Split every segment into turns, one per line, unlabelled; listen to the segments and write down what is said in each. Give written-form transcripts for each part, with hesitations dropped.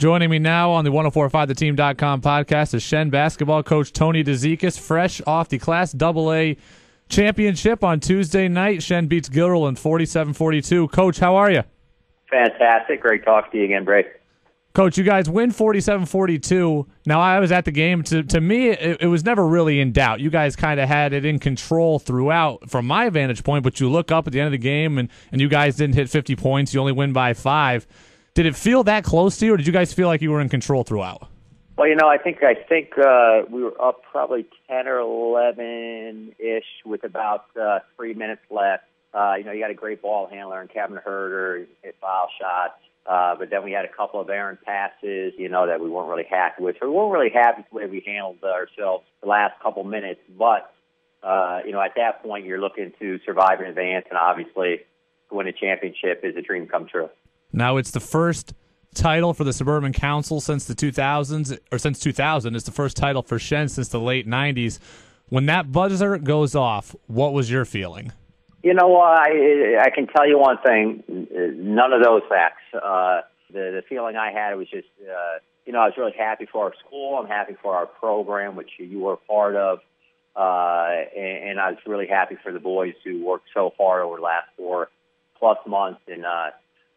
Joining me now on the 1045theteam.com podcast is Shen basketball coach Tony Dzikas, fresh off the Class AA championship on Tuesday night. Shen beats Guilderland 47-42. Coach, how are you?
Fantastic. Great talking to you again, Brady.
Coach, you guys win 47-42. Now, I was at the game. To me, it was never really in doubt. You guys kind of had it in control throughout from my vantage point, but you look up at the end of the game, and you guys didn't hit 50 points. You only win by 5. Did it feel that close to you, or did you guys feel like you were in control throughout?
Well, I think we were up probably 10 or 11-ish with about 3 minutes left. You got a great ball handler in Kevin Huerter, hit foul shots. But then we had a couple of errant passes, that we weren't really happy with. So we weren't really happy with the way we handled ourselves the last couple minutes. But, at that point, you're looking to survive in advance, and obviously to win a championship is a dream come true.
Now, it's the first title for the Suburban Council since the 2000s, or since 2000. It's the first title for Shen since the late 90s. When that buzzer goes off, what was your feeling?
I can tell you one thing. None of those facts. The feeling I had was just, I was really happy for our school. I'm happy for our program, which you were a part of. And I was really happy for the boys who worked so hard over the last 4+ months and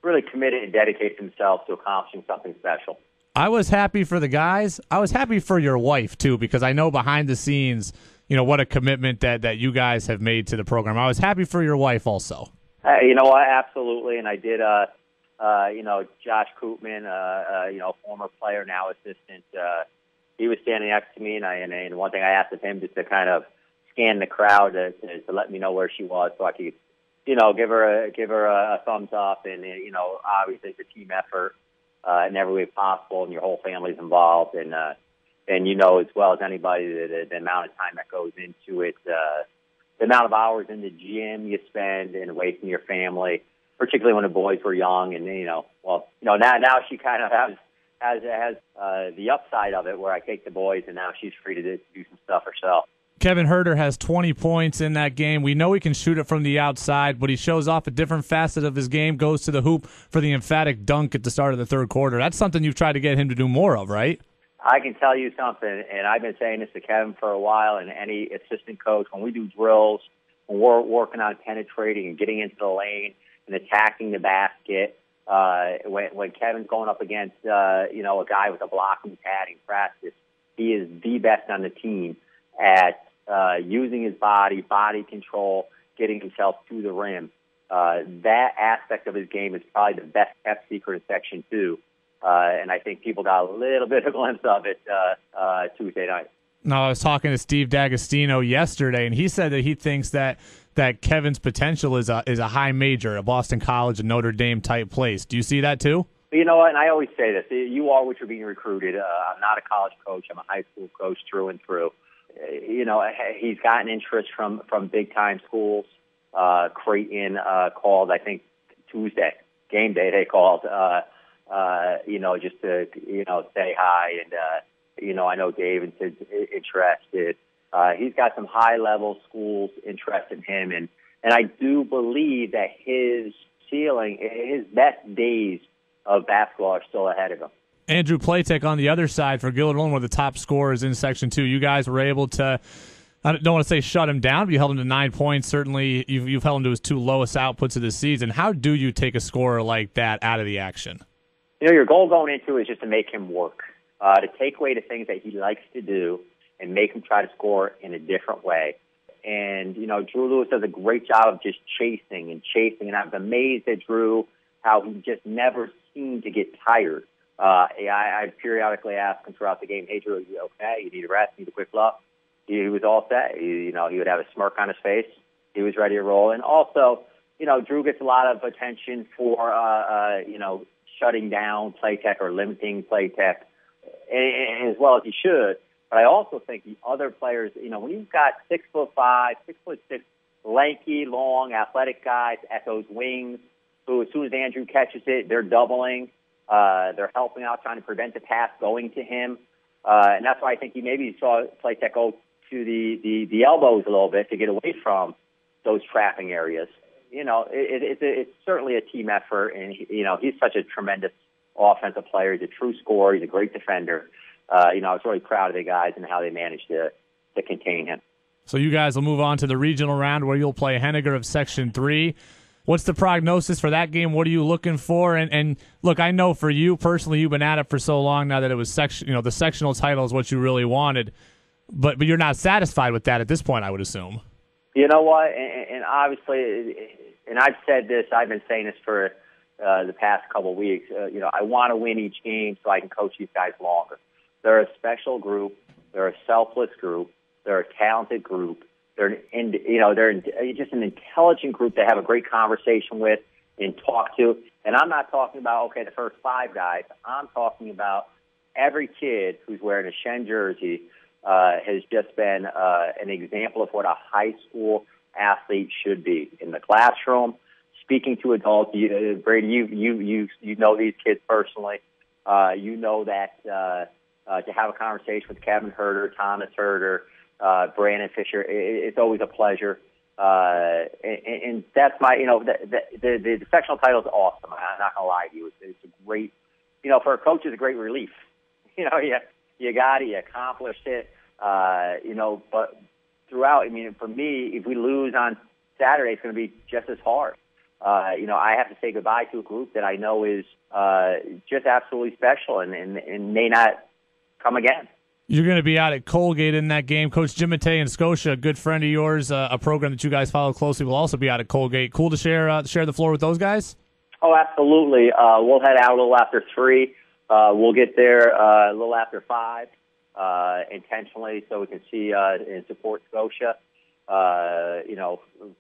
really committed and dedicated themselves to accomplishing something special.
I was happy for the guys. I was happy for your wife, too, because I know behind the scenes, what a commitment that you guys have made to the program. I was happy for your wife also.
Absolutely. And I did, Josh Koopman, former player, now assistant, he was standing next to me, and one thing I asked of him just to kind of scan the crowd to let me know where she was so I could, give her a thumbs up. And, obviously it's a team effort in every way possible, and your whole family's involved. And as well as anybody, the amount of time that goes into it, the amount of hours in the gym you spend and away from your family, particularly when the boys were young. And, now she kind of has the upside of it where I take the boys and now she's free to do some stuff herself.
Kevin Huerter has 20 points in that game. We know he can shoot it from the outside, but he shows off a different facet of his game, goes to the hoop for the emphatic dunk at the start of the third quarter. That's something you've tried to get him to do more of, right?
I can tell you something, and I've been saying this to Kevin for a while, and any assistant coach, when we do drills, when we're working on penetrating and getting into the lane and attacking the basket, when Kevin's going up against, a guy with a blocking pad in practice, he is the best on the team at using his body control, getting himself to the rim. That aspect of his game is probably the best kept secret in Section 2. And I think people got a little bit of a glimpse of it Tuesday night.
No, I was talking to Steve D'Agostino yesterday, and he said that he thinks that Kevin's potential is a high major, a Boston College, a Notre Dame type place. Do you see that too?
You know what? And I always say this: you are what you're being recruited. I'm not a college coach. I'm a high school coach through and through. He's gotten interest from big time schools. Creighton called, I think, Tuesday game day. They called. Just to, say hi. And, I know David's interested. He's got some high-level schools interested in him. And I do believe that his ceiling, his best days of basketball are still ahead of him.
Andrew Platek on the other side for Guilderland, one of the top scorers in Section 2. You guys were able to, I don't want to say shut him down, but you held him to 9 points. Certainly, you've held him to his 2 lowest outputs of the season. How do you take a scorer like that out of the action?
Your goal going into it is just to make him work, to take away the things that he likes to do and make him try to score in a different way. And, Drew Lewis does a great job of just chasing. And I was amazed at Drew, how he just never seemed to get tired. I periodically ask him throughout the game, hey, Drew, are you okay? You need a rest? Need a quick look? He was all set. He would have a smirk on his face. He was ready to roll. And also, Drew gets a lot of attention for, shutting down Platek or limiting Platek, as well as he should. But I also think the other players, when you've got 6'5", 6'6", lanky, long, athletic guys at those wings, who as soon as Andrew catches it, they're doubling, they're helping out, trying to prevent the pass going to him. And that's why I think he saw Platek go to the elbows a little bit to get away from those trapping areas. It's certainly a team effort, and he's such a tremendous offensive player. He's a true scorer. He's a great defender. I was really proud of the guys and how they managed to contain him.
So you guys will move on to the regional round where you'll play Henniger of Section 3. What's the prognosis for that game? What are you looking for? And look, I know for you personally, you've been at it for so long now that it was the sectional title is what you really wanted, but you're not satisfied with that at this point, I would assume.
You know what? And obviously, and I've said this, I've been saying this for the past couple of weeks. I want to win each game so I can coach these guys longer. They're a special group. They're a selfless group. They're a talented group. They're just an intelligent group to have a great conversation with and talk to. And I'm not talking about, the first 5 guys. I'm talking about every kid who's wearing a Shen jersey has just been an example of what a high school athlete should be in the classroom, speaking to adults. Brady, you know these kids personally. You know that to have a conversation with Kevin Huerter, Thomas Huerter, Brandon Fisher, it's always a pleasure. And that's my, the sectional title is awesome. I'm not going to lie to you. It's a great, for a coach, it's a great relief. You got it, you accomplished it. But throughout, for me, if we lose on Saturday, it's going to be just as hard. I have to say goodbye to a group that I know is just absolutely special and may not come again.
You're going to be out at Colgate in that game. Coach Jim Matei in Scotia, a good friend of yours, a program that you guys follow closely, will also be out at Colgate. Cool to share the floor with those guys?
Oh, absolutely. We'll head out a little after 3. We'll get there a little after 5 intentionally so we can see and support Scotia.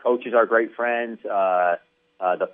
Coaches are great friends. The